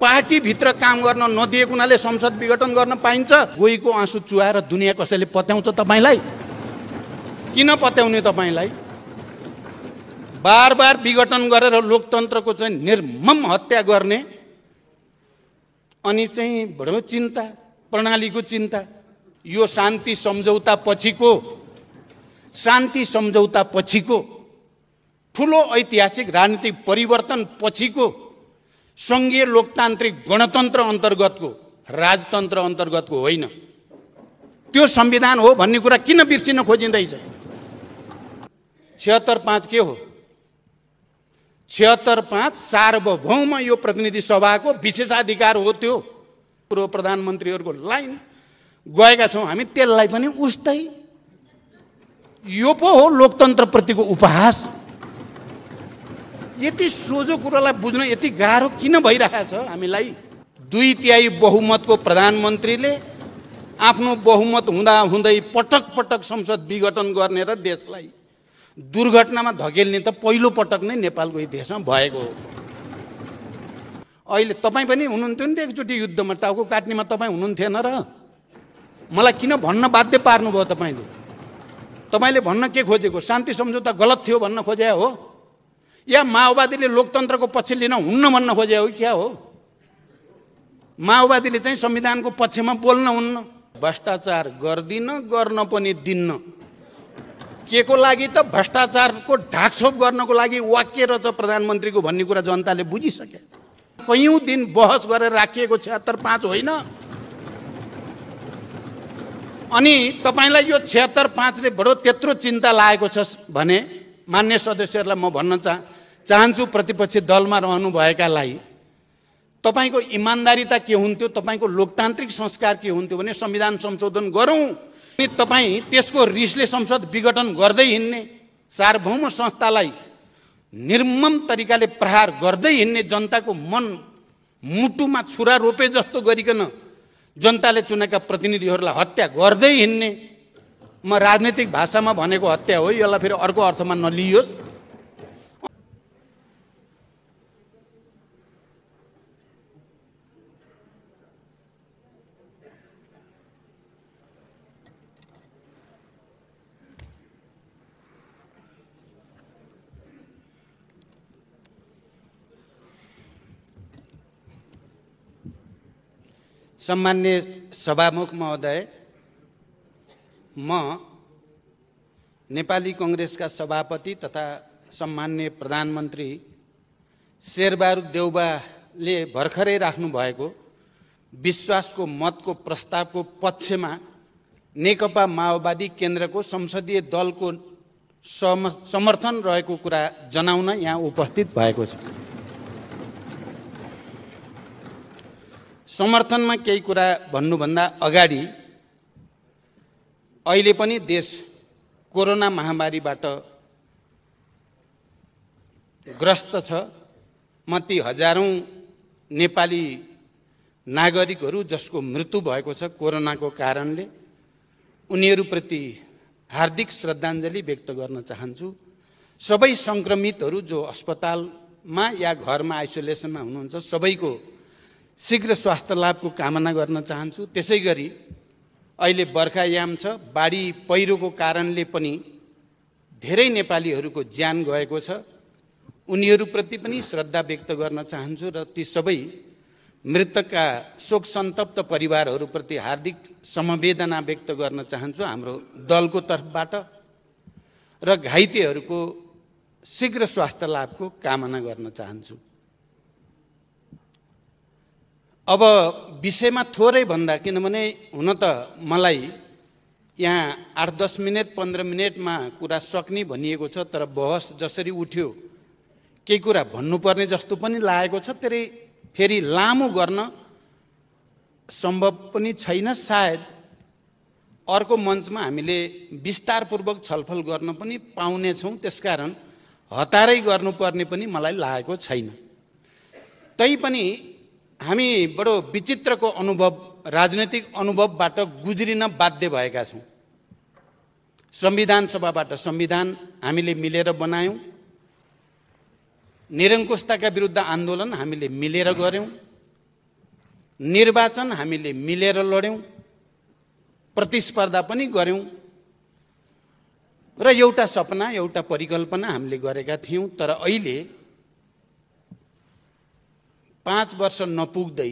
पार्टीभित्र काम गर्न नदिएको हुनाले संसद विघटन गर्न पाइन्छ? गोहीको आँसु चुहाएर दुनियाँ कसैले पत्याउँछ तपाईलाई? किन पत्याउने तपाईलाई? बार बार विघटन गरेर लोकतन्त्रको चाहिँ निर्मम हत्या गर्ने अनि चाहिँ बडो चिन्ता, प्रणालीको चिन्ता। यो शान्ति सम्झौता पछिको ठुलो ऐतिहासिक राजनीतिक परिवर्तन पछिको संघीय लोकतान्त्रिक गणतन्त्र अन्तर्गतको राजतन्त्र अन्तर्गतको होइन। त्यो संविधान हो भन्ने कुरा किन बिर्सिन खोजिँदैछ? 76.5 के हो? 76.5 सार्वभौम यो प्रतिनिधि सभाको विशेषाधिकार हो। त्यो पूर्व प्रधानमन्त्रीहरूको लाइन गएका छौँ हामी, त्यसलाई पनि उस्तै। यो पो हो लोकतन्त्रप्रतिको उपहास। यति सोझो कुरालाई बुझ्न यति गाह्रो किन भइरहेको छ हामीलाई? 2/3 बहुमतको प्रधानमन्त्रीले आफ्नो बहुमत हुँदाहुँदै पटक पटक संसद विघटन गर्ने र देशलाई दुर्घटनामा धकेल्ने त पहिलो पटक नै नेपालको इतिहासमा भएको हो। अहिले तपाईँ पनि हुनुहुन्थ्यो नि त एकचोटि युद्धमा, टाउको काट्नेमा तपाईँ हुनुहुन्थेन र? मलाई किन भन्न बाध्य पार्नुभयो तपाईँले? तपाईँले भन्न के खोजेको? शान्ति सम्झौता गलत थियो भन्न खोजे हो, या माओवादीले लोकतन्त्रको पक्ष लिन हुन्न भन्न खोजे हो? क्या हो? माओवादीले चाहिँ संविधानको पक्षमा बोल्न हुन्न, भ्रष्टाचार गर्दिन, गर्न पनि दिन्न। के को लागि त? भ्रष्टाचारको ढाकछोप गर्नको लागि वाक्य रहेछ प्रधानमन्त्रीको भन्ने कुरा जनताले बुझिसके। कयौं दिन बहस गरेर राखिएको 76.5 होइन। अनि तपाईलाई यो 76.5 ले बडो त्यत्रो चिन्ता लागेको छ भने मान्य सदस्यहरूलाई म भन्न चाहन्छु, प्रतिपक्षी दलमा रहनुभएकालाई तपाईको इमानदारीता के हुन्थ्यो, तपाईको लोकतान्त्रिक संस्कार के हुन्थ्यो भने संविधान संशोधन गरौँ। अनि तपाईँ त्यसको रिसले संसद विघटन गर्दै हिँड्ने, सार्वभौम संस्थालाई निर्मम तरिकाले प्रहार गर्दै हिँड्ने, जनताको मन मुटुमा छुरा रोपे जस्तो गरिकन जनताले चुनेका प्रतिनिधिहरूलाई हत्या गर्दै हिँड्ने। म राजनीतिक भाषामा भनेको हत्या हो, यसलाई फेरि अर्को अर्थमा नलियोस्। सम्मान्य सभामुख महोदय, म नेपाली कांग्रेसका सभापति तथा सम्मान्य प्रधानमन्त्री शेरबहादुर देउवाले भर्खरै राख्नु भएको विश्वासको मतको प्रस्तावको पक्षमा नेकपा माओवादी केन्द्रको संसदीय दलको समर्थन रहेको कुरा जनाउन यहाँ उपस्थित भएको छ। समर्थनमा केही कुरा भन्नुभन्दा अगाडि अहिले पनि देश कोरोना महामारीबाट ग्रस्त छ। म ती हजारौं नेपाली नागरिकहरू जसको मृत्यु भएको छ कोरोनाको कारणले, उनीहरूप्रति हार्दिक श्रद्धाञ्जली व्यक्त गर्न चाहन्छु। सबै संक्रमितहरू जो अस्पतालमा या घरमा आइसोलेसनमा हुनुहुन्छ सबैको शीघ्र स्वास्थ्य लाभको कामना गर्न चाहन्छु। त्यसैगरी अहिले बर्खायाम छ, बाढी पहिरोको कारणले पनि धेरै नेपालीहरूको ज्यान गएको छ, उनीहरूप्रति पनि श्रद्धा व्यक्त गर्न चाहन्छु र ती सबै मृतकका शोक सन्तप्त परिवारहरूप्रति हार्दिक समवेदना व्यक्त गर्न चाहन्छु हाम्रो दलको तर्फबाट र घाइतेहरूको शीघ्र स्वास्थ्य लाभको कामना गर्न चाहन्छु। अब विषयमा थोरै भन्दा, किनभने हुन त मलाई यहाँ 8-10 मिनट 15 मिनटमा कुरा सक्ने भनिएको छ, तर बहस जसरी उठ्यो केही कुरा भन्नुपर्ने जस्तो पनि लागेको छ। त्यसरी फेरि लामो गर्न सम्भव पनि छैन। सायद अर्को मञ्चमा हामीले विस्तारपूर्वक छलफल गर्न पनि पाउनेछौँ, त्यसकारण हतारै गर्नुपर्ने पनि मलाई लागेको छैन। तैपनि हामी बडो विचित्रको अनुभव, राजनीतिक अनुभवबाट गुज्रिन बाध्य भएका छौँ। संविधान सभाबाट संविधान हामीले मिलेर बनायौँ, निरङ्कुशताका विरुद्ध आन्दोलन हामीले मिलेर गर्यौँ, निर्वाचन हामीले मिलेर लड्यौं, प्रतिस्पर्धा पनि गर्यौं र एउटा सपना, एउटा परिकल्पना हामीले गरेका थियौं। तर अहिले 5 वर्ष नपुग्दै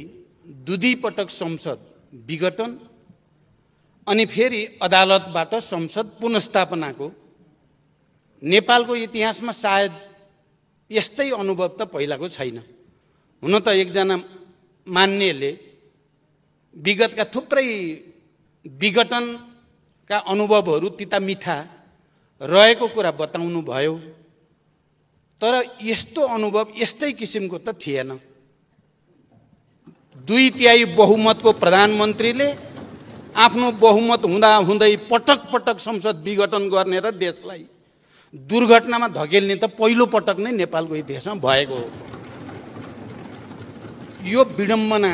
दुई पटक संसद विघटन अनि फेरि अदालतबाट संसद पुनर्स्थापनाको नेपालको इतिहासमा सायद यस्तै अनुभव त पहिलाको छैन। हुन त एकजना मान्नेले विगतका थुप्रै विघटनका अनुभवहरू तिता मिठा रहेको कुरा बताउनु भयो, तर यस्तो अनुभव यस्तै किसिमको त थिएन। 2/3 बहुमतको प्रधानमन्त्रीले आफ्नो बहुमत हुँदा हुँदै पटक पटक संसद विघटन गर्ने र देशलाई दुर्घटनामा धकेल्ने त पहिलो पटक नै नेपालको इतिहासमा भएको हो। यो विडम्बना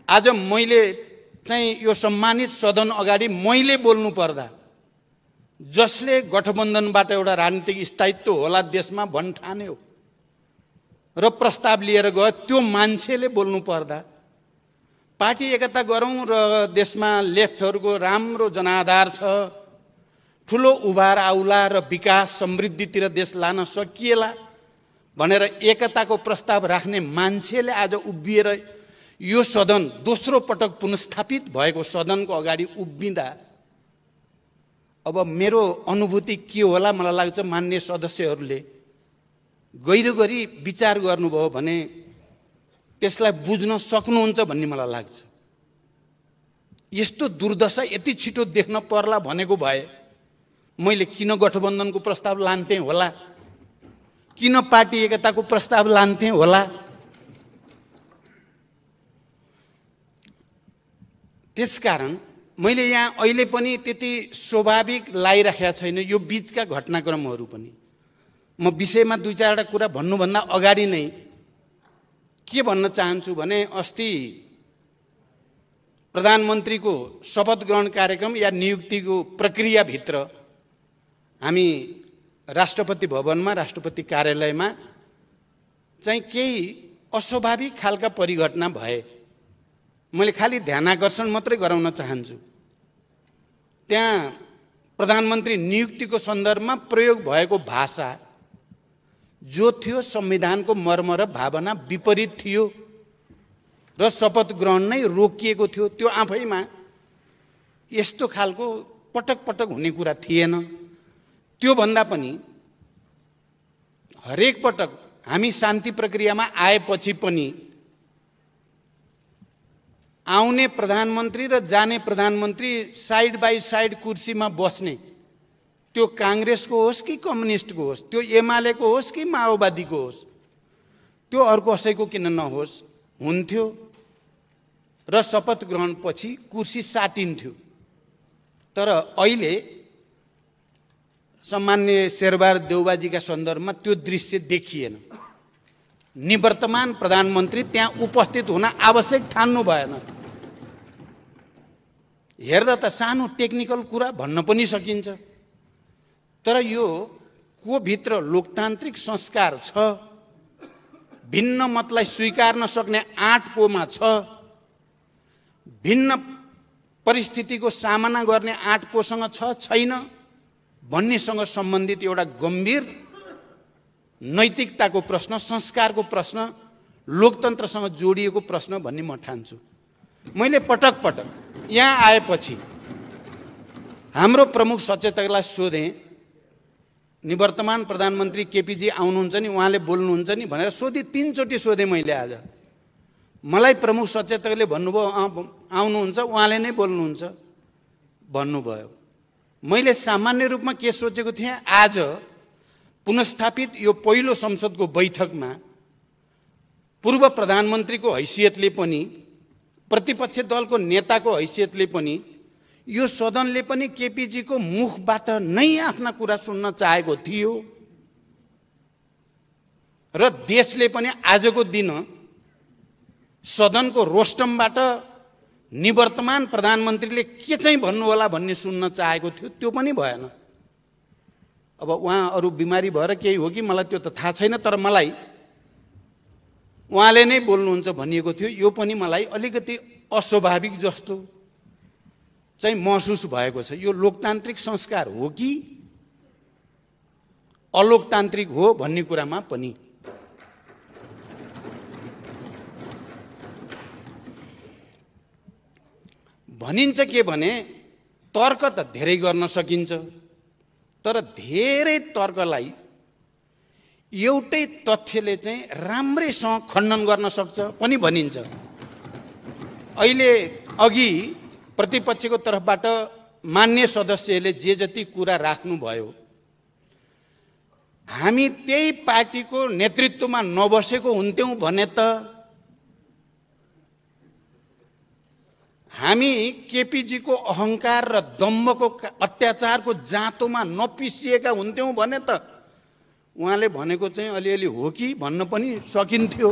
आज मैले चाहिँ यो सम्मानित सदन अगाडि मैले बोल्नु पर्दा, जसले गठबन्धनबाट एउटा राजनीतिक स्थायित्व होला देशमा भन्ठान्यो र प्रस्ताव लिएर गयो, त्यो मान्छेले बोल्नु पर्दा पार्टी एकता गरौँ र देशमा लेफ्टहरूको राम्रो जनाधार छ, ठुलो उभार आउला र विकास समृद्धितिर देश लान सकिएला भनेर एकताको प्रस्ताव राख्ने मान्छेले आज उभिएर यो सदन दोस्रो पटक पुनर्स्थापित भएको सदनको अगाडि उभिँदा अब मेरो अनुभूति के होला? मलाई लाग्छ मान्य सदस्यहरूले गहिरो गरी विचार गर्नुभयो भने त्यसलाई बुझ्न सक्नुहुन्छ भन्ने मलाई लाग्छ। यस्तो दुर्दशा यति छिटो देख्न पर्ला भनेको भए मैले किन गठबन्धनको प्रस्ताव लान्थेँ होला, किन पार्टी एकताको प्रस्ताव लान्थेँ होला। त्यसकारण मैले यहाँ अहिले पनि त्यति स्वाभाविक लागिराखेका छैन यो बीचका घटनाक्रमहरू पनि। म विषयमा 2-4 कुरा भन्नुभन्दा अगाडि नै के भन्न चाहन्छु भने अस्ति प्रधानमन्त्रीको शपथ ग्रहण कार्यक्रम या नियुक्तिको प्रक्रियाभित्र हामी राष्ट्रपति भवनमा, राष्ट्रपति कार्यालयमा चाहिँ केही अस्वाभाविक खालका परिघटना भए। मैले खालि ध्यानाकर्षण मात्रै गराउन चाहन्छु। त्यहाँ प्रधानमन्त्री नियुक्तिको सन्दर्भमा प्रयोग भएको भाषा जो थियो संविधानको मर्म र भावना विपरीत थियो र शपथ ग्रहण नै रोकिएको थियो। त्यो आफैमा यस्तो खालको पटक पटक हुने कुरा थिएन। त्यो भन्दा पनि हरेक पटक हामी शान्ति प्रक्रियामा आएपछि पनि आउने प्रधानमन्त्री र जाने प्रधानमन्त्री साइड बाई साइड कुर्सीमा बस्ने, त्यो कांग्रेसको होस् कि कम्युनिस्टको होस्, त्यो एमालेको होस् कि माओवादीको होस्, त्यो अर्को कसैको किन नहोस्, हुन्थ्यो र शपथ ग्रहण पछि कुर्सी साटिन्थ्यो। तर अहिले सम्मान्य शेरबहादुर देउबाजीका सन्दर्भमा त्यो दृश्य देखिएन। निवर्तमान प्रधानमन्त्री त्यहाँ उपस्थित हुन आवश्यक ठान्नु भएन। हेर्दा त सानो टेक्निकल कुरा भन्न पनि सकिन्छ, तर यो को भित्र लोकतान्त्रिक संस्कार छ, भिन्न मतलाई स्वीकार नसक्ने आँट कोमा छ, भिन्न परिस्थितिको सामना गर्ने आँट कोसँग छ छैन भन्नेसँग सम्बन्धित एउटा गम्भीर नैतिकताको प्रश्न, संस्कारको प्रश्न, लोकतन्त्रसँग जोडिएको प्रश्न भन्ने म ठान्छु। मैले पटक पटक यहाँ आएपछि हाम्रो प्रमुख सचेतकलाई सोधेँ, निवर्तमान प्रधानमन्त्री केपीजी आउनुहुन्छ नि, उहाँले बोल्नुहुन्छ नि भनेर सोधेँ। 3 चोटि सोधेँ मैले आज। मलाई प्रमुख सचेतकले भन्नुभयो आउनुहुन्छ, उहाँले नै बोल्नुहुन्छ भन्नुभयो। मैले सामान्य रूपमा के सोचेको थिएँ, आज पुनर्स्थापित यो पहिलो संसदको बैठकमा पूर्व प्रधानमन्त्रीको हैसियतले पनि, प्रतिपक्ष दलको नेताको हैसियतले पनि, यो सदनले पनि केपीजीको मुखबाट नै आफ्ना कुरा सुन्न चाहेको थियो र देशले पनि आजको दिन सदनको रोस्टमबाट निवर्तमान प्रधानमन्त्रीले के चाहिँ भन्नु होला भन्ने सुन्न चाहेको थियो। त्यो पनि भएन। अब उहाँ अरू बिमारी भएर केही हो कि मलाई त्यो त थाहा छैन, तर मलाई उहाँले नै बोल्नुहुन्छ भनिएको थियो। यो पनि मलाई अलिकति अस्वाभाविक जस्तो चाहिँ महसुस भएको छ। यो लोकतान्त्रिक संस्कार हो कि अलोकतान्त्रिक हो भन्ने कुरामा पनि भनिन्छ के भने तर्क त धेरै गर्न सकिन्छ, तर धेरै तर्कलाई एउटै तथ्यले चाहिँ राम्रैसँग खण्डन गर्न सक्छ पनि भनिन्छ। अहिले अघि प्रतिपक्षको तर्फबाट मान्य सदस्यले जे जति कुरा राख्नुभयो, हामी त्यही पार्टीको नेतृत्वमा नबसेको हुन्थ्यौँ भने त हामी केपीजीको अहङ्कार र दम्भको अत्याचारको जाँतोमा नपिसिएका हुन्थ्यौँ भने त उहाँले भनेको चाहिँ अलिअलि हो कि भन्न पनि सकिन्थ्यो।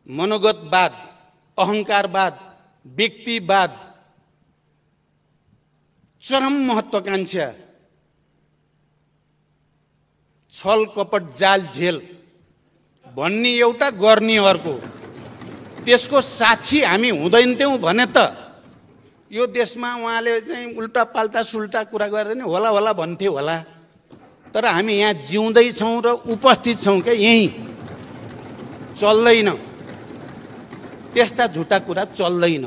मनोगतवाद, अहङ्कारवाद, व्यक्तिवाद, चरम महत्वाकांक्षा, छल कपट जाल झेल भन्ने एउटा गर्ने अर्को, त्यसको साक्षी हामी हुँदैनथ्यौँ भने त यो देशमा उहाँले चाहिँ उल्टा पाल्टा सुल्टा कुरा गरेर नि होला होला भन्थे होला। तर हामी यहाँ जिउँदैछौँ र उपस्थित छौँ क्या, यहीँ चल्दैन, त्यस्ता झुटा कुरा चल्दैन।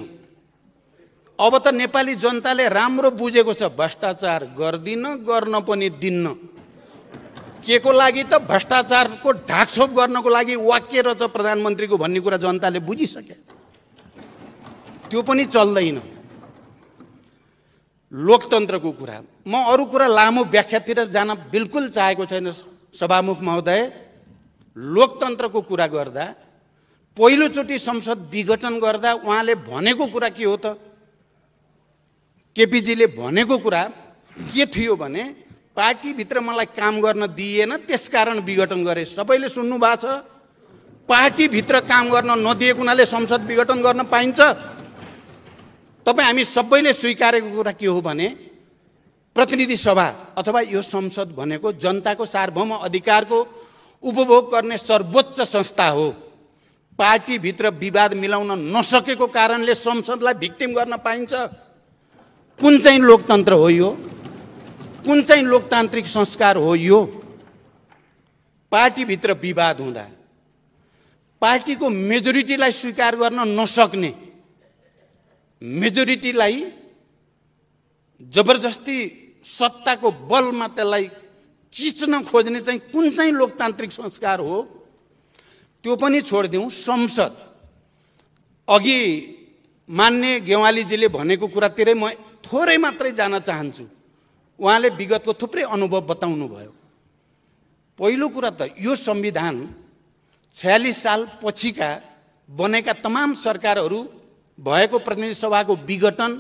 अब त नेपाली जनताले राम्रो बुझेको छ, भ्रष्टाचार गर्दिन, गर्न पनि दिन्न। के को लागि त भ्रष्टाचारको ढाकछोप गर्नको लागि वाक्य रहेछ प्रधानमन्त्रीको भन्ने कुरा जनताले बुझिसके, त्यो पनि चल्दैन। लोकतन्त्रको कुरा, म अरू कुरा लामो व्याख्यातिर जान बिल्कुल चाहेको छैन सभामुख महोदय। लोकतन्त्रको कुरा गर्दा पहिलोचोटि संसद विघटन गर्दा उहाँले भनेको कुरा के हो त? केपीजीले भनेको कुरा के थियो भने पार्टीभित्र मलाई काम गर्न दिएन, त्यसकारण विघटन गरे। सबैले सुन्नु भएको छ, पार्टीभित्र काम गर्न नदिएको हुनाले संसद विघटन गर्न पाइन्छ? तपाईँ हामी सबैले स्वीकारेको कुरा के हो भने प्रतिनिधि सभा अथवा यो संसद भनेको जनताको सार्वभौम अधिकारको उपभोग गर्ने सर्वोच्च संस्था हो। पार्टीभित्र विवाद मिलाउन नसकेको कारणले संसदलाई भिक्टिम गर्न पाइन्छ? कुन चाहिँ लोकतन्त्र हो यो? कुन चाहिँ लोकतान्त्रिक संस्कार हो यो? पार्टीभित्र विवाद हुँदा पार्टीको मेजोरिटीलाई स्वीकार गर्न नसक्ने, मेजोरिटीलाई जबरजस्ती सत्ताको बलमा त्यसलाई खिच्न खोज्ने चाहिँ कुन चाहिँ लोकतान्त्रिक संस्कार हो? त्यो पनि छोडिदिउँ। संसद, अघि मान्य गेवालीजीले भनेको कुरातिरै म थोरै मात्रै जान चाहन्छु। उहाँले विगतको थुप्रै अनुभव बताउनु भयो। पहिलो कुरा त यो संविधान 46 साल पछिका बनेका तमाम सरकारहरू भएको प्रतिनिधि सभाको विघटन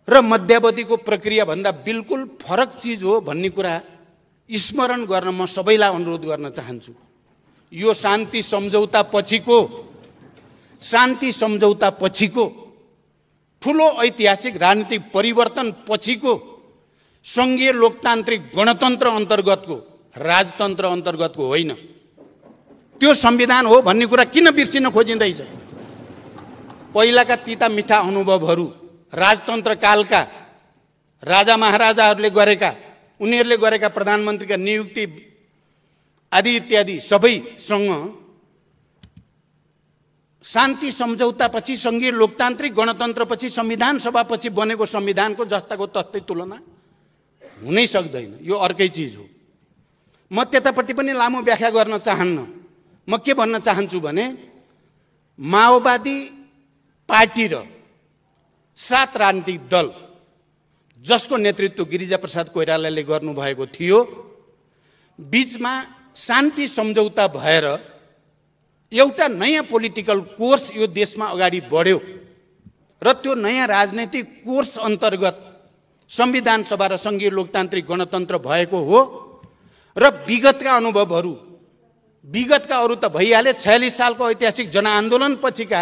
र मध्यावधिको प्रक्रिया भन्दा बिल्कुल फरक चिज हो भन्ने कुरा स्मरण गर्न म सबैलाई अनुरोध गर्न चाहन्छु। यो शान्ति सम्झौता पछिको ठुलो ऐतिहासिक राजनीतिक परिवर्तन पछिको सङ्घीय लोकतान्त्रिक गणतन्त्र अन्तर्गतको, राजतन्त्र अन्तर्गतको होइन। त्यो संविधान हो भन्ने कुरा किन बिर्सिन खोजिँदैछ? पहिलाका तिता मिठा अनुभवहरू, राजतन्त्र कालका राजा महाराजाहरूले गरेका, उनीहरूले गरेका प्रधानमन्त्रीका नियुक्ति आदि इत्यादि सबैसँग शान्ति सम्झौतापछि सङ्घीय लोकतान्त्रिक गणतन्त्रपछि संविधान सभापछि बनेको संविधानको जस्ताको तस्तै तुलना हुनै सक्दैन। यो अर्कै चिज हो। म त्यतापट्टि पनि लामो व्याख्या गर्न चाहन्न। म के भन्न चाहन्छु भने माओवादी पार्टी र 7 राजनीतिक दल जसको नेतृत्व गिरिजाप्रसाद कोइरालाले गर्नुभएको थियो, बीचमा शान्ति सम्झौता भएर एउटा नयाँ पोलिटिकल कोर्स यो देशमा अगाडि बढ्यो र त्यो नयाँ राजनैतिक कोर्स अन्तर्गत संविधान सभा र सङ्घीय लोकतान्त्रिक गणतन्त्र भएको हो। र विगतका अनुभवहरू, विगतका अरू त भइहाले, 46 सालको ऐतिहासिक जनआन्दोलन पछिका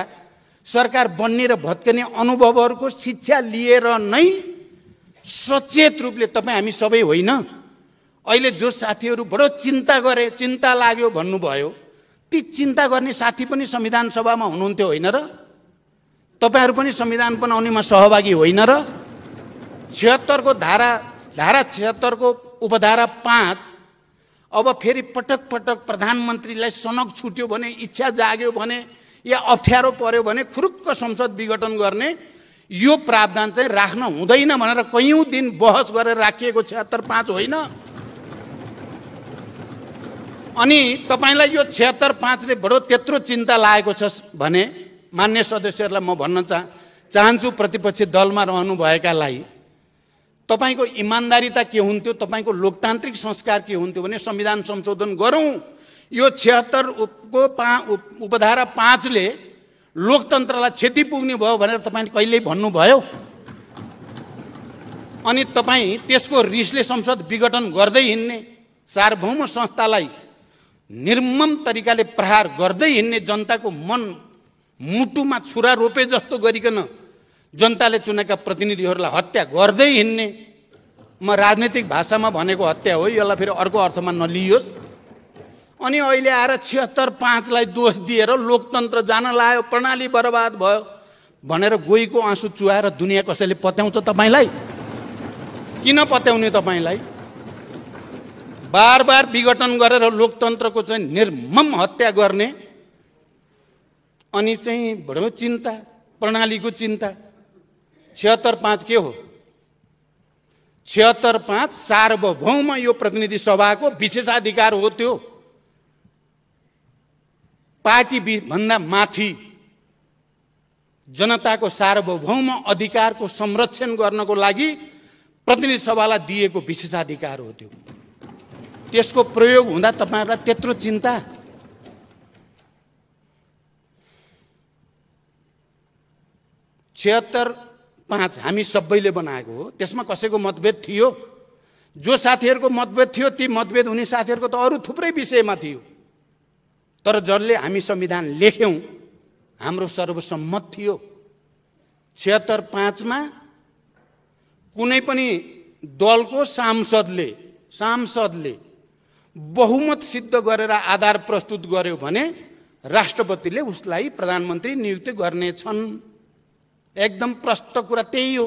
सरकार बन्ने र भत्कने अनुभवहरूको शिक्षा लिएर नै सचेत रूपले तपाईँ हामी सबै होइन, अहिले जो साथीहरू बडो चिन्ता गरे, चिन्ता लाग्यो भन्नुभयो, ती चिन्ता गर्ने साथी पनि संविधान सभामा हुनुहुन्थ्यो होइन र? तपाईहरू पनि संविधान बनाउनेमा सहभागी होइन र? 76 को धारा 76 को उपधारा 5 अब फेरि पटक पटक प्रधानमन्त्रीलाई सनक छुट्यो भने, इच्छा जाग्यो भने या अप्ठ्यारो पर्यो भने खुरुक्क संसद विघटन गर्ने यो प्रावधान चाहिँ राख्न हुँदैन भनेर कयौं दिन बहस गरेर राखिएको 76(5) होइन। अनि तपाईलाई यो 76(5) ले बडो त्यत्रो चिन्ता लागेको छ भने मान्य सदस्यहरूलाई म भन्न चाहन्छु, प्रतिपक्ष दलमा रहनुभएकालाई तपाईको इमानदारीता के हुन्थ्यो, तपाईको लोकतान्त्रिक संस्कार के हुन्थ्यो भने संविधान संशोधन गरौँ। यो 76 को उपधारा 5 ले लोकतन्त्रलाई क्षति पुग्ने भयो भनेर तपाईले कहिल्यै भन्नुभयो? अनि तपाई त्यसको रिसले संसद विघटन गर्दै हिँड्ने, सार्वभौम संस्थालाई निर्मम तरिकाले प्रहार गर्दै हिँड्ने, जनताको मन मुटुमा छुरा रोपे जस्तो गरिकन जनताले चुनेका प्रतिनिधिहरूलाई हत्या गर्दै हिँड्ने, म राजनीतिक भाषामा भनेको हत्या हो, यसलाई फेरि अर्को अर्थमा नलियोस्। अनि अहिले आएर 76(5) लाई दोष दिएर लोकतन्त्र जान लाग्यो, प्रणाली बर्बाद भयो भनेर गोहीको आँसु चुहाएर दुनिया कसैले पत्याउँछ तपाईलाई? किन पत्याउने तपाईलाई? बार बार विघटन गरेर लोकतन्त्रको चाहिँ निर्मम हत्या गर्ने, अनि चाहिँ बडो चिन्ता, प्रणालीको चिन्ता। 76(5) के हो? 76(5) सार्वभौम यो प्रतिनिधि सभाको विशेषाधिकार हो। त्यो पार्टी भन्दा माथि जनताको सार्वभौम अधिकारको संरक्षण गर्नको लागि प्रतिनिधि सभालाई दिएको विशेषाधिकार हो। त्यो त्यसको प्रयोग हुँदा तपाईहरुलाई त्यत्रो चिन्ता? छिहत्तर 5 हामी सबैले बनाएको हो, त्यसमा कसैको मतभेद थियो? जो साथीहरुको मतभेद थियो ती मतभेद हुने साथीहरुको त अरु थुप्रै विषयमा थियो, तर जसले हामी संविधान लेख्यौं हाम्रो सर्वसम्मत थियो। 76(5) मा कुनै पनि दलको सांसदले बहुमत सिद्ध गरेर आधार प्रस्तुत गर्यो भने राष्ट्रपतिले उसलाई प्रधानमन्त्री नियुक्त गर्नेछन्। एकदम प्रष्ट कुरा त्यही हो।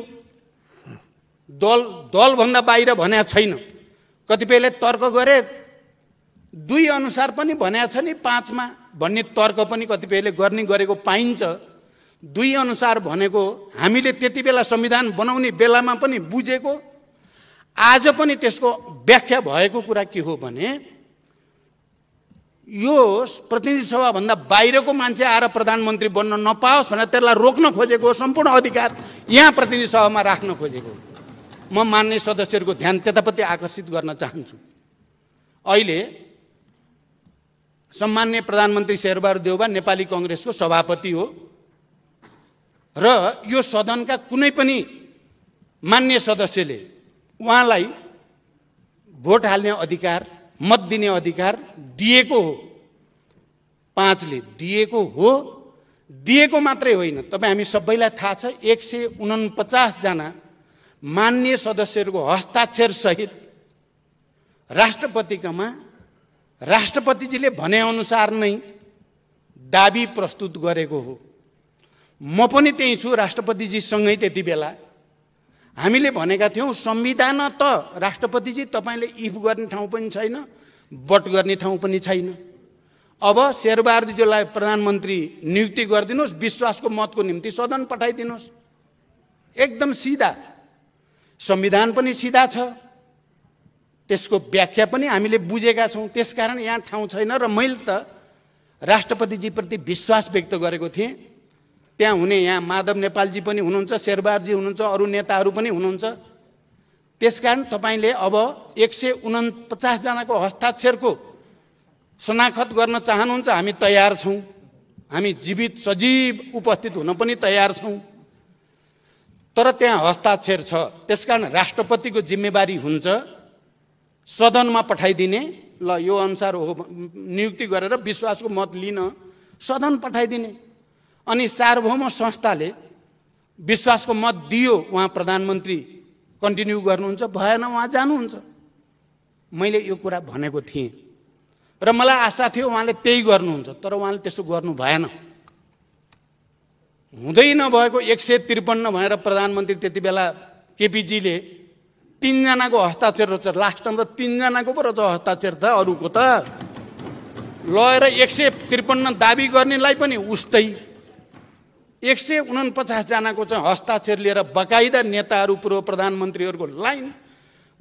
दल भन्दा बाहिर भन्या छैन। कतिपयले तर्क गरे 2 अनुसार पनि भन्या छ नि 5 मा भन्ने तर्क पनि कतिपयले गर्ने गरेको पाइन्छ। 2 अनुसार भनेको हामीले त्यति बेला संविधान बनाउने बेलामा पनि बुझेको, आज पनि त्यसको व्याख्या भएको कुरा के हो भने यो प्रतिनिधि सभा भन्दा बाहिरको मान्छे आएर प्रधानमन्त्री बन्न नपाओस् भनेर त्यसलाई रोक्न खोजेको सम्पूर्ण अधिकार यहाँ प्रतिनिधि सभामा राख्न खोजेको। म मान्य सदस्यहरूको ध्यान त्यतापट्टि आकर्षित गर्न चाहन्छु। अहिले सम्माननीय प्रधानमन्त्री शेरबहादुर देउबा नेपाली कांग्रेसको सभापति हो र यो सदनका कुनै पनि मान्य सदस्यले उहाँलाई भोट हाल्ने अधिकार, मत दिने अधिकार दिएको हो। 5 ले दिएको हो। दिएको मात्रै होइन, तपाई हामी सबैलाई थाहा छ 149 जना मान्य सदस्यहरूको हस्ताक्षर सहित राष्ट्रपतिकामा राष्ट्रपतिजीले भने अनुसार नै दाबी प्रस्तुत गरेको हो। म पनि त्यही छु राष्ट्रपतिजी सँगै। त्यति बेला हामीले भनेका थियौं संविधान त राष्ट्रपतिजी तपाईले इफ गर्ने ठाउँ पनि छैन, बट गर्ने ठाउँ पनि छैन। अब शेरबहादुरजीलाई प्रधानमन्त्री नियुक्ति गरिदिनुस्, विश्वासको मतको निम्ति सदन पठाइदिनुस्। एकदम सिधा। संविधान पनि सिधा छ, त्यसको व्याख्या पनि हामीले बुझेका छौं। त्यसकारण यहाँ ठाउँ छैन र मैले त राष्ट्रपतिजी प्रति विश्वास व्यक्त गरेको थिएँ। त्यहाँ हुने यहाँ माधव नेपालजी पनि हुनुहुन्छ, शेरबहादुरजी हुनुहुन्छ, अरु नेताहरू पनि हुनुहुन्छ। त्यसकारण तपाईले अब 149 जनाको हस्ताक्षरको शनाखत गर्न चाहनुहुन्छ, हामी तयार छौं। हामी जीवित सजीव उपस्थित हुन पनि तयार छौं। तर त्यहाँ हस्ताक्षर छ, त्यसकारण राष्ट्रपतिको जिम्मेवारी हुन्छ सदनमा पठाइदिने। ल यो अनुसार हो नियुक्ति गरेर विश्वासको मत लिन सदन पठाइदिने। अनि सार्वभौम संस्थाले विश्वासको मत दियो, उहाँ प्रधानमन्त्री कन्टिन्यू गर्नुहुन्छ, भएन उहाँ जानुहुन्छ। मैले यो कुरा भनेको थिएँ र मलाई आशा थियो उहाँले त्यही गर्नुहुन्छ, तर उहाँले त्यसो गर्नु भएन। हुँदै नभएको 153 भएर प्रधानमन्त्री त्यति बेला केपीजीले 3 जनाको हस्ताक्षर रहेछ, लास्टमा त 3 जनाको पो रहेछ हस्ताक्षर त, अरूको त लगेर 153 दाबी गर्नेलाई पनि उस्तै 149 जनाको चाहिँ हस्ताक्षर लिएर बकाइदा नेताहरू पूर्व प्रधानमन्त्रीहरूको लाइन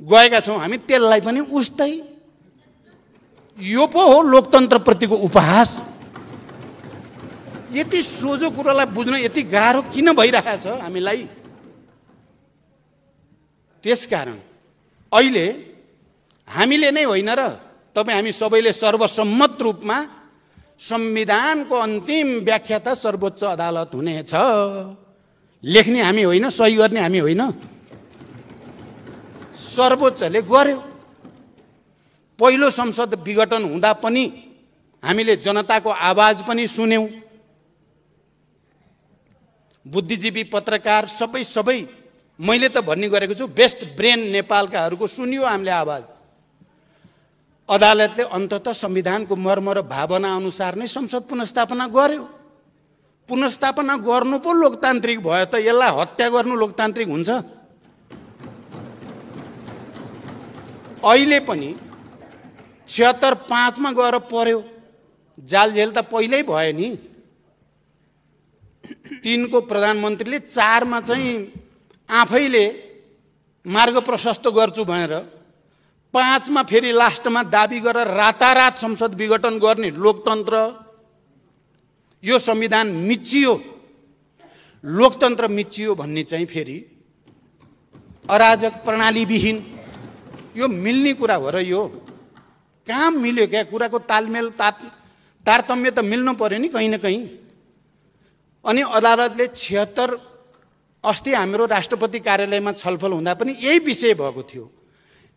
गएका छौँ हामी, त्यसलाई पनि उस्तै। यो पो हो लोकतन्त्रप्रतिको उपहास। यति सोझो कुरालाई बुझ्न यति गाह्रो किन भइरहेको छ हामीलाई? त्यसकारण अहिले हामीले नै होइन र तपाईँ हामी सबैले सर्वसम्मत रूपमा संविधानको अन्तिम व्याख्या त सर्वोच्च अदालत हुनेछ। लेख्ने हामी होइन, सही गर्ने हामी होइन, सर्वोच्चले गर्यो। पहिलो संसद विघटन हुँदा पनि हामीले जनताको आवाज पनि सुन्यौं। बुद्धिजीवी पत्रकार सबै मैले त भन्ने गरेको छु, बेस्ट ब्रेन नेपालकाहरूको सुनियो हामीले आवाज। अदालतले अन्ततः संविधानको मर्म र भावना अनुसार नै संसद पुनर्स्थापना गर्यो। पुनर्स्थापना गर्नु पो लोकतान्त्रिक भयो त यसलाई हत्या गर्नु लोकतान्त्रिक हुन्छ? अहिले पनि 76-5 मा गएर पर्यो, जालझेल त पहिल्यै भयो नि। 3 को प्रधानमन्त्रीले 4 मा चाहिँ आफैले मार्ग प्रशस्त गर्छु भनेर 5 मा फेरि लास्टमा दाबी गरेर रातारात संसद विघटन गर्ने लोकतन्त्र, यो संविधान मिचियो, लोकतन्त्र मिचियो भन्ने चाहिँ फेरि अराजक प्रणालीविहीन, यो मिल्ने कुरा हो र? यो कहाँ मिल्यो क्या? कुराको तालमेल तारतम्य त मिल्नु पर्यो नि कहीँ न कहीँ। अनि अदालतले 76, अस्ति हाम्रो राष्ट्रपति कार्यालयमा छलफल हुँदा पनि यही विषय भएको थियो।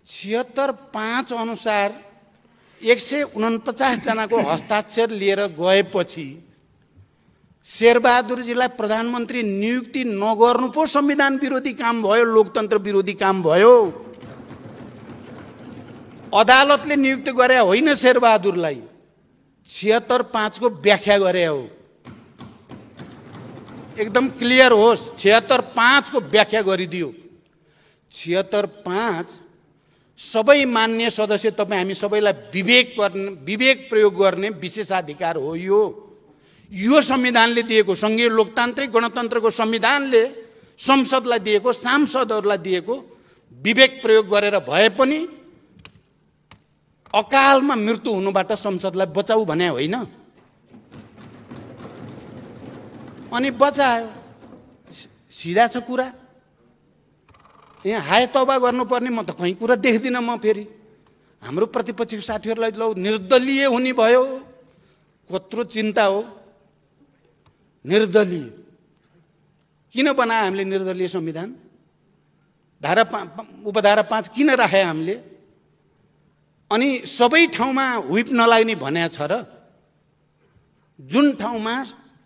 76-5 अनुसार 149 जनाको हस्ताक्षर लिएर गएपछि शेरबहादुरजीलाई प्रधानमन्त्री नियुक्ति नगर्नु पो संविधान विरोधी काम भयो, लोकतन्त्र विरोधी काम भयो। अदालतले नियुक्ति गरे होइन शेरबहादुरलाई, 76-5 को व्याख्या गरे हो। एकदम क्लियर होस्, 76-5 को व्याख्या गरिदियो। 76-5 सबै मान्य सदस्य तपाईँ हामी सबैलाई विवेक प्रयोग गर्ने विशेषाधिकार हो। यो संविधानले दिएको, संघीय लोकतान्त्रिक गणतन्त्रको संविधानले संसदलाई दिएको, सांसदहरूलाई दिएको विवेक प्रयोग गरेर भए पनि अकालमा मृत्यु हुनुबाट संसदलाई बचाऊ भने होइन। अनि बचायो, सिधा छ कुरा। यहाँ हाय तौबा गर्नुपर्ने म त कहीँ कुरा देख्दिनँ। म फेरि हाम्रो प्रतिपक्षीको साथीहरूलाई लौ निर्दलीय हुने भयो, कत्रो चिन्ता हो। निर्दलीय किन बनायो हामीले? निर्दलीय संविधान उपधारा 5 किन राखे हामीले? अनि सबै ठाउँमा हुइप नलाग्ने भन्या छ र? जुन ठाउँमा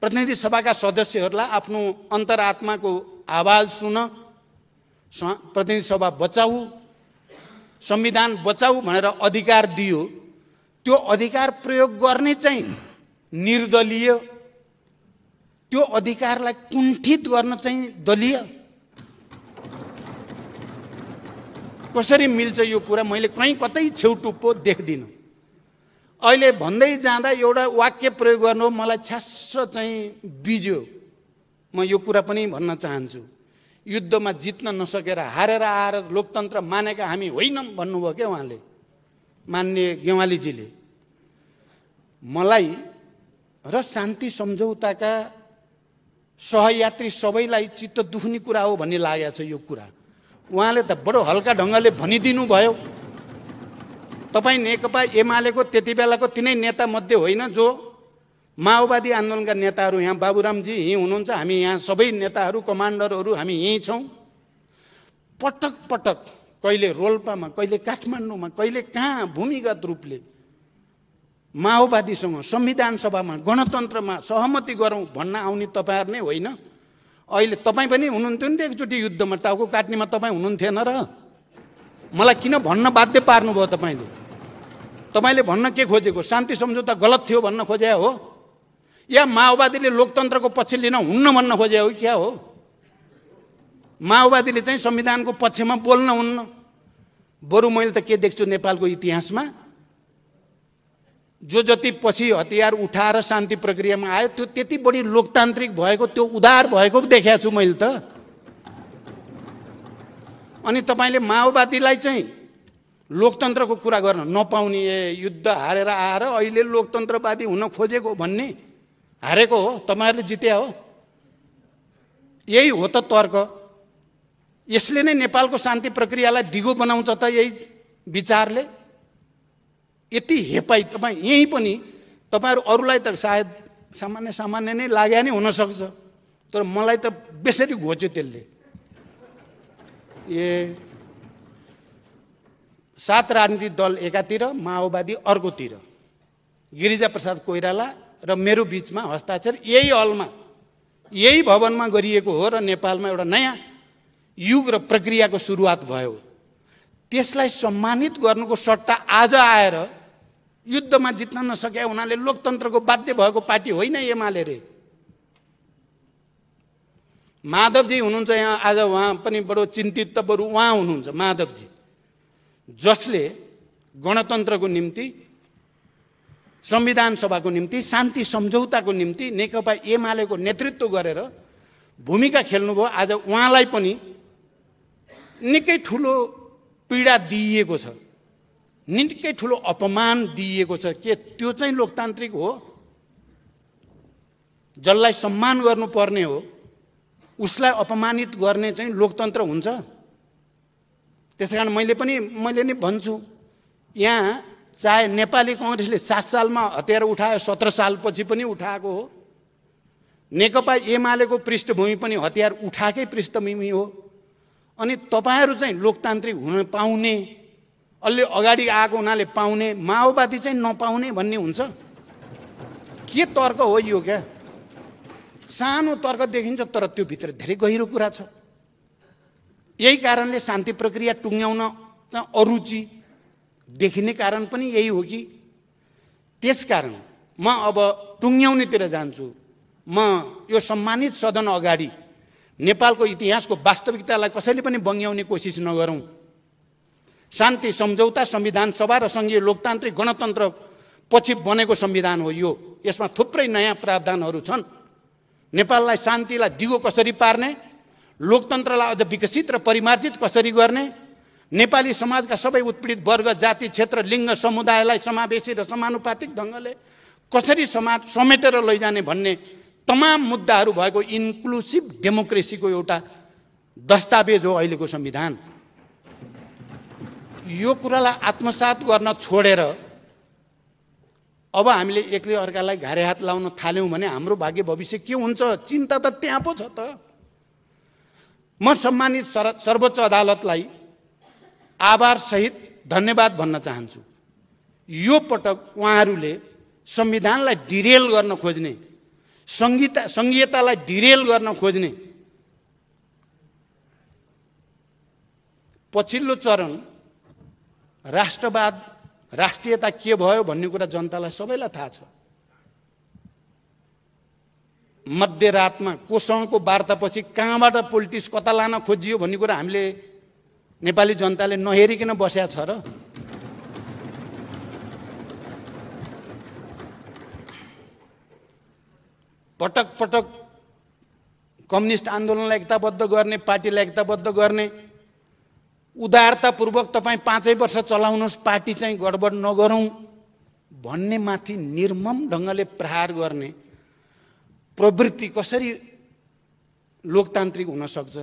प्रतिनिधि सभाका सदस्यहरूलाई आफ्नो अन्तरात्माको आवाज सुन, प्रतिनिधि सभा बचाऊ, संविधान बचाऊ भनेर अधिकार दियो, त्यो अधिकार प्रयोग गर्ने चाहिँ निर्दलीय, त्यो अधिकारलाई कुण्ठित गर्न चाहिँ दलीय। कसरी मिल्छ यो कुरा? मैले कहीँ कतै छेउटुप्पो देख्दिनँ। अहिले भन्दै जाँदा एउटा वाक्य प्रयोग गर्नु मलाई छ्यास्स चाहिँ बिज्यो। म यो कुरा पनि भन्न चाहन्छु, युद्धमा जित्न नसकेर हारेर आएर लोकतन्त्र मानेका हामी होइनौँ भन्नुभयो क्या उहाँले, मान्य गेवालीजीले। मलाई र शान्ति सम्झौताका सहयात्री सबैलाई चित्त दुख्ने कुरा हो भन्ने लागेको छ यो कुरा। उहाँले त बडो हल्का ढङ्गले भनिदिनु भयो। तपाईँ नेकपा एमालेको त्यति बेलाको तिनै नेता मध्ये होइन जो माओवादी आन्दोलनका नेताहरू, यहाँ बाबुरामजी यहीँ हुनुहुन्छ, हामी यहाँ सबै नेताहरू कमान्डरहरू हामी यहीँ छौँ। पटक पटक कहिले रोल्पामा, कहिले काठमाडौँमा, कहिले कहाँ भूमिगत रूपले माओवादीसँग संविधान सभामा गणतन्त्रमा सहमति गरौँ भन्न आउने तपाईँहरू नै होइन? अहिले तपाईँ पनि हुनुहुन्थ्यो नि त एकचोटि युद्धमा, टाउको काट्नेमा तपाईँ हुनुहुन्थेन र? मलाई किन भन्न बाध्य पार्नुभयो तपाईँले? तपाईँले भन्न के खोजेको? शान्ति सम्झौता गलत थियो भन्न खोजे हो, या माओवादीले लोकतन्त्रको पक्ष लिन हुन्न भन्न खोजे हो? क्या हो? माओवादीले चाहिँ संविधानको पक्षमा बोल्न हुन्न। बरु मैले त के देख्छु नेपालको इतिहासमा, जो जति पछि हतियार उठाएर शान्ति प्रक्रियामा आयो त्यो त्यति बढी लोकतान्त्रिक भएको, त्यो उदार भएको देखेको छु मैले त। अनि तपाईँले माओवादीलाई चाहिँ लोकतन्त्रको कुरा गर्न नपाउने, युद्ध हारेर आएर अहिले लोकतन्त्रवादी हुन खोजेको भन्ने, हारेको हो, तपाईँहरूले जित्या हो। यही हो त तर्क। यसले नै नेपालको शान्ति प्रक्रियालाई दिगो बनाउँछ त यही विचारले। यति हेपाई तपाईँ यहीँ पनि, तपाईँहरू अरूलाई त सायद सामान्य नै लाग्या नै हुनसक्छ, तर मलाई त बेसरी घोच्यो त्यसले। 7 राजनीतिक दल एकातिर, माओवादी अर्कोतिर, गिरिजाप्रसाद कोइराला र मेरो बिचमा हस्ताक्षर यही हलमा, यही भवनमा गरिएको हो र नेपालमा एउटा नयाँ युग र प्रक्रियाको सुरुवात भयो। त्यसलाई सम्मानित गर्नुको सट्टा आज आएर युद्धमा जित्न नसके हुनाले लोकतन्त्रको बाध्य भएको पार्टी होइन एमाले रे। माधवजी हुनुहुन्छ यहाँ आज, उहाँ पनि बडो चिन्तित त बरु उहाँ हुनुहुन्छ, माधवजी, जसले गणतन्त्रको निम्ति, संविधान सभाको निम्ति, शान्ति सम्झौताको निम्ति नेकपा एमालेको नेतृत्व गरेर भूमिका खेल्नुभयो। आज उहाँलाई पनि निकै ठुलो पीडा दिइएको छ, निकै ठुलो अपमान दिइएको छ। के त्यो चाहिँ लोकतान्त्रिक हो? जसलाई सम्मान गर्नुपर्ने हो उसलाई अपमानित गर्ने चाहिँ लोकतन्त्र हुन्छ? त्यसैकारण मैले नि भन्छु, यहाँ चाहे नेपाली कांग्रेसले 7 सालमा हतियार उठायो, 17 सालपछि पनि उठाएको हो। नेकपा एमालेको पृष्ठभूमि पनि हतियार उठाएकै पृष्ठभूमि हो। अनि तपाईहरू चाहिँ लोकतान्त्रिक हुन पाउने, अलि अगाडि आएको हुनाले पाउने, माओवादी चाहिँ नपाउने भन्ने हुन्छ? के तर्क हो यो? क्या सानो तर्क देखिन्छ, तर त्यो भित्र धेरै गहिरो कुरा छ। यही कारणले शान्ति प्रक्रिया टुङ्ग्याउन अरुचि देखिने कारण पनि यही हो कि त्यसकारण म अब टुङ्ग्याउनेतिर जान्छु। म यो सम्मानित सदन अगाडि नेपालको इतिहासको वास्तविकतालाई कसैले पनि बङ्ग्याउने कोसिस नगरौँ। शान्ति सम्झौता, संविधान सभा र संघीय लोकतान्त्रिक गणतन्त्र पछि बनेको संविधान हो यो। यसमा थुप्रै नयाँ प्रावधानहरू छन्। नेपाललाई शान्तिलाई दिगो कसरी पार्ने, लोकतन्त्रलाई अझ विकसित र परिमार्जित कसरी गर्ने, नेपाली समाजका सबै उत्पीडित वर्ग, जाति, क्षेत्र, लिङ्ग, समुदायलाई समावेशी र समानुपातिक ढङ्गले कसरी समेटेर लैजाने भन्ने तमाम मुद्दाहरू भएको इन्क्लुसिभ डेमोक्रेसीको एउटा दस्तावेज हो अहिलेको संविधान। यो कुरालाई आत्मसात गर्न छोडेर अब हामीले एकले अर्कालाई घारे हात लाउन थाल्यौँ भने हाम्रो भाग्य भविष्य के हुन्छ? चिन्ता त त्यहाँ पो छ त। म सम्मानित सर्वोच्च अदालतलाई आभार सहित धन्यवाद भन्न चाहन्छु। यो पटक उहाँहरूले संविधानलाई डिरेल गर्न खोज्ने, संघीयतालाई डिरेल गर्न खोज्ने पछिल्लो चरण राष्ट्रवाद, राष्ट्रियता के भयो भन्ने कुरा जनतालाई सबैलाई थाहा छ। मध्यरातमा कोसँगको वार्तापछि कहाँबाट पोलिटिक्स कता लान खोजियो भन्ने कुरा हामीले नेपाली जनताले नहेरिकन बसेको छ र? पटक पटक कम्युनिस्ट आन्दोलनलाई एकताबद्ध गर्ने, पार्टीलाई एकताबद्ध गर्ने, उदारतापूर्वक तपाईँ 5 वर्ष चलाउनुहोस्, पार्टी चाहिँ गडबड नगरौँ भन्ने माथि निर्मम ढङ्गले प्रहार गर्ने प्रवृत्ति कसरी लोकतान्त्रिक हुन सक्छ?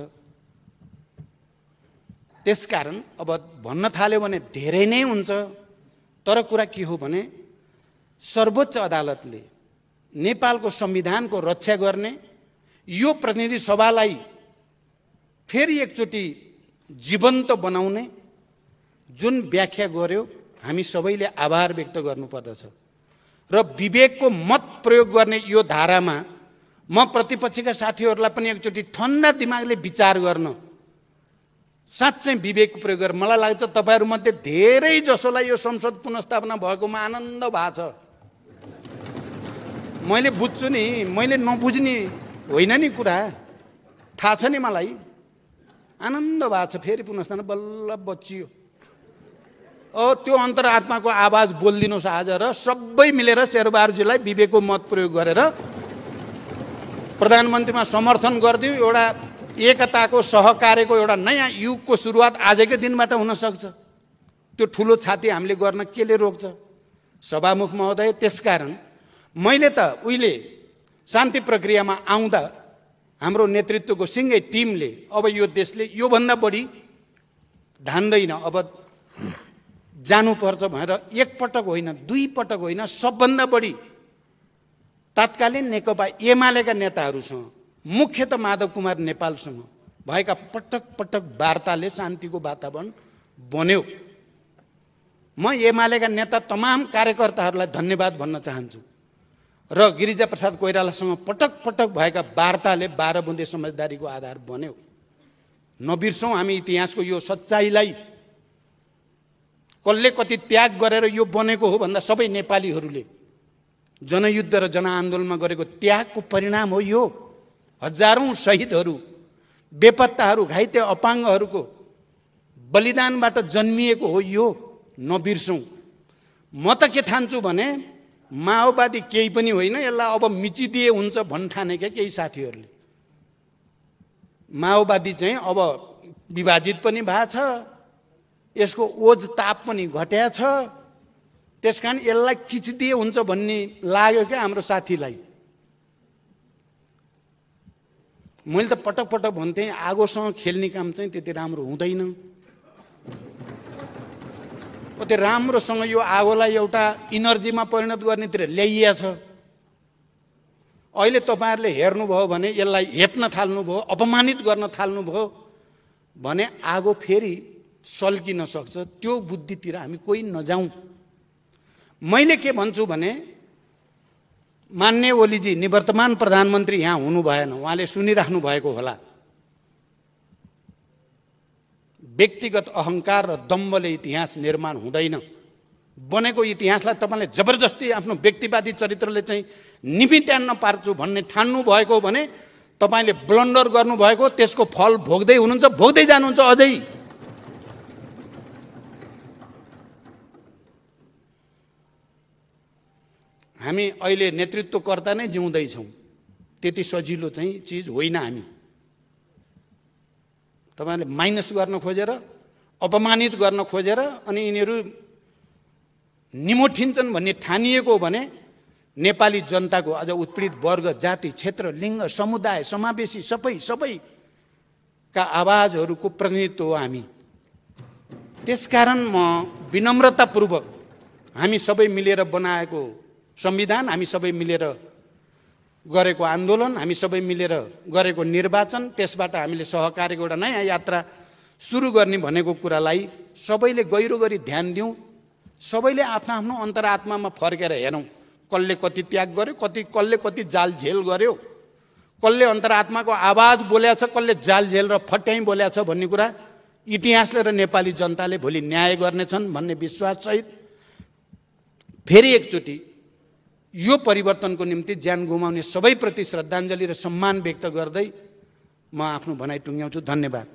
त्यसकारण अब भन्न थाल्यो भने धेरै नै हुन्छ। तर कुरा के हो भने सर्वोच्च अदालतले नेपालको संविधानको रक्षा गर्ने, यो प्रतिनिधि सभालाई फेरि एकचोटि जीवन्त बनाउने जुन व्याख्या गर्यो, हामी सबैले आभार व्यक्त गर्नुपर्दछ। र विवेकको मत प्रयोग गर्ने यो धारामा म प्रतिपक्षका साथीहरूलाई पनि एकचोटि ठन्डा दिमागले विचार गर्न साँच्चै विवेक प्रयोग गरेर मलाई लाग्छ तपाईँहरूमध्ये धेरै जसोलाई यो संसद पुनर्स्थापना भएकोमा आनन्द भएको छ। मैले बुझ्छु नि, मैले नबुझ्ने होइन नि कुरा, थाहा छ नि मलाई। आनन्द भएको छ, फेरि पुनर्स्थापना बल्ल बचियो। त्यो अन्तरात्माको आवाज बोलिदिनुहोस् आज र सबै मिलेर शेरबहादुरजीलाई विवेकको मत प्रयोग गरेर प्रधानमन्त्रीमा समर्थन गरिदियो। एउटा एकताको सहकार्यको एउटा नयाँ युगको सुरुवात आजकै दिनबाट हुन सक्छ। त्यो ठुलो छाती हामीले गर्न केले रोक्छ? सभामुख महोदय, त्यसकारण मैले त उहिले शान्ति प्रक्रियामा आउँदा हाम्रो नेतृत्वको सिङ्गै टिमले अब यो देशले योभन्दा बढी धान्दैन, अब जानुपर्छ भनेर एकपटक होइन, दुई पटक होइन, सबभन्दा बढी तत्कालीन नेकपा एमालेका नेताहरूसँग, मुख्यतः माधव कुमार नेपालसँग भएका पटक पटक वार्ताले शान्तिको वातावरण बन्यो। म एमालेका नेता तमाम कार्यकर्ताहरूलाई धन्यवाद भन्न चाहन्छु र गिरिजा प्रसाद कोइरालासँग पटक पटक भएका वार्ताले 12 बुँदे समझदारीको आधार बन्यो। नबिर्सौँ हामी इतिहासको यो सच्चाइलाई। कसले कति त्याग गरेर यो बनेको हो भन्दा सबै नेपालीहरूले जनयुद्ध र जनआन्दोलनमा गरेको त्यागको परिणाम हो यो। हजारौं शहीदहरू, बेपत्ताहरू, घाइते अपाङ्गहरूको बलिदानबाट जन्मिएको हो यो, नबिर्सौँ। म त के ठान्छु भने माओवादी केही पनि होइन, यसलाई अब मिचिदिए हुन्छ भन्ठाने केही साथीहरूले। माओवादी चाहिँ अब विभाजित पनि भएको छ, यसको ओज ताप पनि घट्या छ, त्यसकारण यसलाई खिचिदिए हुन्छ भन्ने लाग्यो क्या हाम्रो साथीलाई। मैले त पटक पटक भन्थेँ आगोसँग खेल्ने काम चाहिँ त्यति राम्रो हुँदैन। त्यो राम्रोसँग यो आगोलाई एउटा इनर्जीमा परिणत गर्नेतिर ल्याइया छ। अहिले तपाईँहरूले हेर्नुभयो भने यसलाई हेप्न थाल्नुभयो, अपमानित गर्न थाल्नुभयो भने आगो फेरि सल्किन सक्छ। त्यो बुद्धितिर हामी कोही नजाउँ। मैले के भन्छु भने मान्य ओलीजी निवर्तमान प्रधानमन्त्री यहाँ हुनु भएन, उहाँले सुनिराख्नु भएको होला। व्यक्तिगत अहङ्कार र दम्बले इतिहास निर्माण हुँदैन। बनेको इतिहासलाई तपाईँले जबरजस्ती आफ्नो व्यक्तिवादी चरित्रले चाहिँ निमिट्यान्न पार्छु भन्ने ठान्नु भएको हो भने तपाईँले ब्लन्डर गर्नुभएको, त्यसको फल भोग्दै हुनुहुन्छ, भोग्दै जानुहुन्छ अझै। हामी अहिले नेतृत्वकर्ता नै जिउँदैछौँ, त्यति सजिलो चाहिँ चिज होइन हामी। तपाईँले माइनस गर्न खोजेर, अपमानित गर्न खोजेर अनि यिनीहरू निमोठिन्छन् भन्ने ठानिएको भने नेपाली जनताको अझ उत्पीडित वर्ग, जाति, क्षेत्र, लिङ्ग, समुदाय, समावेशी सबैका आवाजहरूको प्रतिनिधित्व हो हामी। त्यसकारण म विनम्रतापूर्वक हामी सबै मिलेर बनाएको संविधान, हामी सबै मिलेर गरेको आन्दोलन, हामी सबै मिलेर गरेको निर्वाचन, त्यसबाट हामीले सहकार्यको एउटा नयाँ यात्रा सुरु गर्ने भनेको कुरालाई सबैले गहिरो गरी ध्यान दिउँ। सबैले आफ्नो आफ्नो अन्तरात्मामा फर्केर हेरौँ, कसले कति त्याग गर्यो, कसले कति जालझेल गर्यो, कसले अन्तरात्माको आवाज बोल्या छ, कसले जालझेल र फट्याइ बोल्या छ भन्ने कुरा इतिहासले र नेपाली जनताले भोलि न्याय गर्नेछन् भन्ने विश्वाससहित फेरि एकचोटि यो परिवर्तनको निम्ति ज्यान गुमाउने सबैप्रति श्रद्धाञ्जली र सम्मान व्यक्त गर्दै म आफ्नो भनाइ टुङ्ग्याउँछु। धन्यवाद।